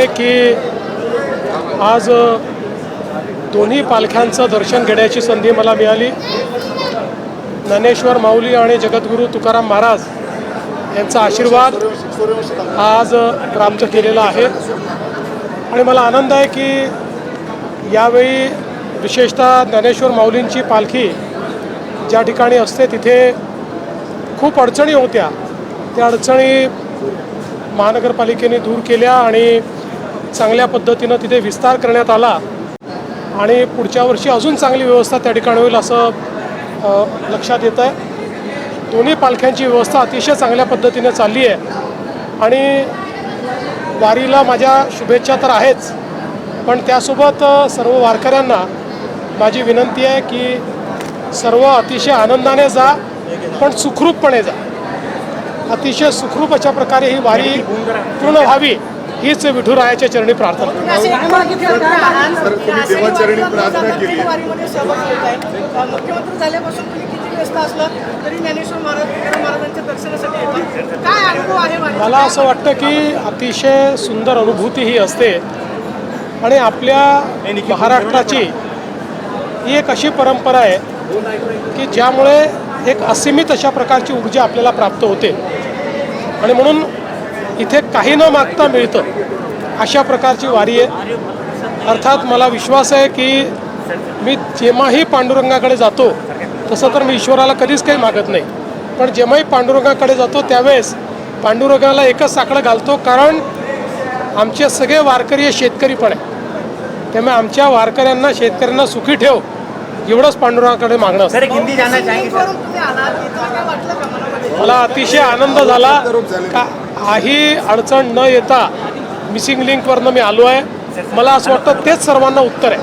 वाटते की आज दोन्ही पालख्यांचं दर्शन घेण्याची संधी मला मिळाली। ज्ञानेश्वर माऊली आणि जगद्गुरू तुकाराम महाराज यांचा आशीर्वाद आज प्राप्त केलेला आहे आणि मला आनंद आहे की यावेळी विशेषतः ज्ञानेश्वर माऊलींची पालखी ज्या ठिकाणी असते तिथे खूप अडचणी होत्या, त्या अडचणी महानगरपालिकेने दूर केल्या आणि चांगल्या पद्धतीनं तिथे विस्तार करण्यात आला आणि पुढच्या वर्षी अजून चांगली व्यवस्था त्या ठिकाणी होईल असं लक्षात येतं आहे। दोन्ही पालख्यांची व्यवस्था अतिशय चांगल्या पद्धतीने चालली आहे आणि वारीला माझ्या शुभेच्छा तर आहेच, पण त्यासोबत सर्व वारकऱ्यांना माझी विनंती आहे की सर्व अतिशय आनंदाने जा, पण सुखरूपपणे जा। अतिशय सुखरूप अशा प्रकारे ही वारी पूर्ण व्हावी हीच विठुरायाच्या चरणी प्रार्थना। मुख्यमंत्री झाल्यापासून तुम्ही किती व्यस्त असला तरी ज्ञानेश्वर महाराजांच्या दर्शनासाठी येतात, काय अनुभव आहे? मला असं वाटतं की अतिशय सुंदर अनुभूती ही असते आणि आपल्या महाराष्ट्राची ही एक अशी परंपरा आहे की ज्यामुळे एक असीमित अशा प्रकारची ऊर्जा आपल्याला प्राप्त होते आणि म्हणून इथे काही न मागता मिळतं अशा प्रकारची वारी आहे। अर्थात मला विश्वास आहे की मी जेव्हाही पांडुरंगाकडे जातो तसं तर मी ईश्वराला कधीच काही मागत नाही, पण जेव्हाही पांडुरंगाकडे जातो त्यावेळेस पांडुरंगाला एकच साकडं घालतो, कारण आमचे सगळे वारकरी हे शेतकरी पण आहे, त्यामुळे आमच्या वारकऱ्यांना शेतकऱ्यांना सुखी ठेव एवढंच पांडुरंगाकडे मागणं असतं। मला अतिशय आनंद झाला का काही अडचण न येता मिसिंग लिंकवरनं मी आलो आहे। मला असं वाटतं तेच सर्वांना उत्तर आहे।